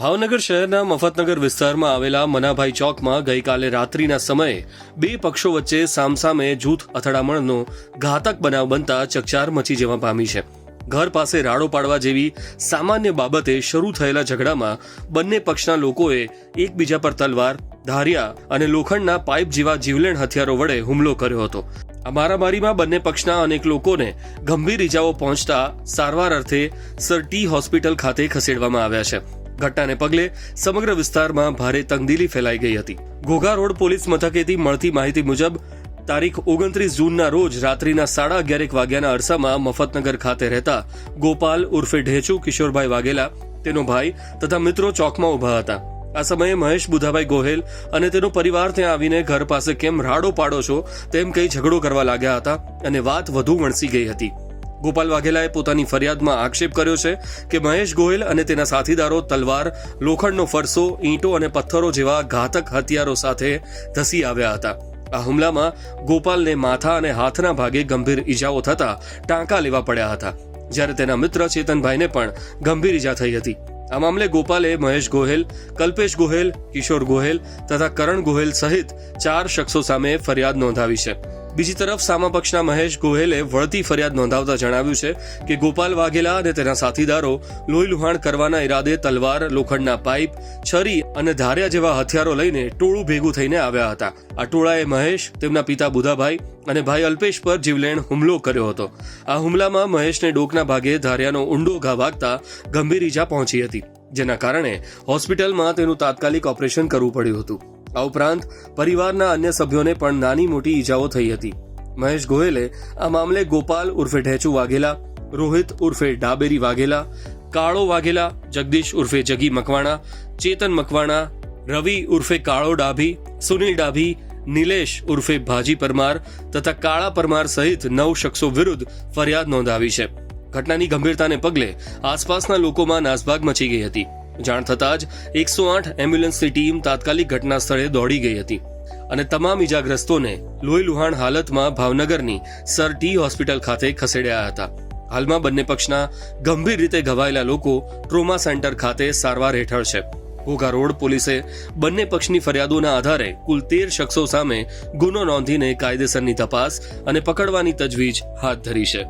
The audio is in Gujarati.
ભાવનગર શહેરના મફતનગર વિસ્તારમાં આવેલા મનાભાઈ ચોકમાં ગઈકાલે રાત્રિના સમયે બે પક્ષો વચ્ચે સામસામે જૂથ અથડામણનો ઘાતક બનાવ બનતા ચકચાર મચી જવા પામી છે. ઘર પાસે રાડો પાડવા જેવી સામાન્ય બાબતે શરૂ થયેલા ઝઘડામાં બંને પક્ષના લોકોએ એકબીજા પર તલવાર, ધારિયા અને લોખંડના પાઇપ જેવા જીવલેણ હથિયારો વડે હુમલો કર્યો હતો. આ મારામારીમાં બંને પક્ષના અનેક લોકોને ગંભીર ઈજાઓ પહોંચતા સારવાર અર્થે સર ટી હોસ્પિટલ ખાતે ખસેડવામાં આવ્યા છે. ઘટનાને પગલે સમગ્ર વિસ્તારમાં ભારે તંગદિલી ફેલાઈ ગઈ હતી. ઘોઘા રોડ પોલીસ મથકેથી મળતી માહિતી મુજબ તારીખ 29 જૂનના રોજ રાત્રિના 11:30 વાગ્યાના અરસામાં મફતનગર ખાતે રહેતા ગોપાલ ઉર્ફે ઢેચુ કિશોરભાઈ વાઘેલા, તેનો ભાઈ તથા મિત્રો ચોકમાં ઉભા હતા. આ સમયે મહેશ બુધાભાઈ ગોહેલ અને તેનો પરિવાર ત્યાં આવીને ઘર પાસે કેમ રાડો પાડો છો તેમ કહી ઝઘડો કરવા લાગ્યા હતા અને વાત વધુ વણસી ગઈ હતી. ગોપાલ વાઘેલાએ પોતાની ફરિયાદમાં આક્ષેપ કર્યો છે કે મહેશ ગોહિલ અને તેના સાથીદારો તલવાર, લોખંડનો ફરસો, ઈંટો અને પથ્થરો જેવા ઘાતક હથિયારો સાથે ધસી આવ્યા હતા. આ હુમલામાં ગોપાલને માથા અને હાથના ભાગે ગંભીર ઈજાઓ થતા ટાંકા લેવા પડ્યા હતા, જ્યારે તેના મિત્ર ચેતનભાઈને પણ ગંભીર ઈજા થઈ હતી. આ મામલે ગોપાલે મહેશ ગોહેલ, કલ્પેશ ગોહેલ, કિશોર ગોહેલ તથા કરણ ગોહેલ સહિત 4 શખ્સો સામે ફરિયાદ નોંધાવી છે. બીજી તરફ સામા પક્ષના મહેશ ગોહેલે વળતી ફરિયાદ નોંધાવતા જણાવ્યું છે કે ગોપાલ વાઘેલા અને તેના સાથીદારો લોહી લુહાણ કરવાના ઈરાદે તલવાર, લોખંડના પાઇપ, છરી અને ધારિયા જેવા હથિયારો લઈને ટોળું ભેગું થઈને આવ્યા હતા. આ ટોળાએ મહેશ, તેમના પિતા બુધાભાઈ અને ભાઈ અલ્પેશ પર જીવલેણ હુમલો કર્યો હતો. આ હુમલામાં મહેશને ડોકના ભાગે ધારિયાનો ઊંડો ઘા વાગતા ગંભીર ઈજા પહોંચી હતી, જેના કારણે હોસ્પિટલમાં તેનું તાત્કાલિક ઓપરેશન કરવું પડ્યું હતું. આ ઉપરાંત પરિવારના અન્ય સભ્યોને પણ નાની મોટી ઈજાઓ થઈ હતી. મહેશ ગોહેલે આ મામલે ગોપાલ ઉર્ફે ઢેચુ વાઘેલા, રોહિત ઉર્ફે ડાબેરી વાઘેલા, કાળો વાઘેલા, જગદીશ ઉર્ફે જગી મકવાણા, ચેતન મકવાણા, રવિ ઉર્ફે કાળો ડાભી, સુનિલ ડાભી, નિલેશ ઉર્ફે ભાજી પરમાર તથા કાળા પરમાર સહિત 9 શખ્સો વિરુદ્ધ ફરિયાદ નોંધાવી છે. ઘટનાની ગંભીરતાને પગલે આસપાસના લોકોમાં નાસભાગ મચી ગઈ હતી. જાણ થતાં જ 108 એમ્બ્યુલન્સની ટીમ તાત્કાલિક ઘટના સ્થળે દોડી ગઈ હતી અને તમામ ઈજાગ્રસ્તોને લોહી લુહાણ હાલતમાં ભાવનગરની સર ટી હોસ્પિટલ ખાતે ખસેડ્યા હતા. હાલમાં બંને પક્ષના ગંભીર રીતે ઘવાયેલા લોકો ટ્રોમા સેન્ટર ખાતે સારવાર હેઠળ છે. ઘોઘા રોડ પોલીસે બંને પક્ષની ફરિયાદોના આધારે કુલ 13 શખ્સો સામે ગુનો નોંધીને કાયદેસરની તપાસ અને પકડવાની તજવીજ હાથ ધરી છે.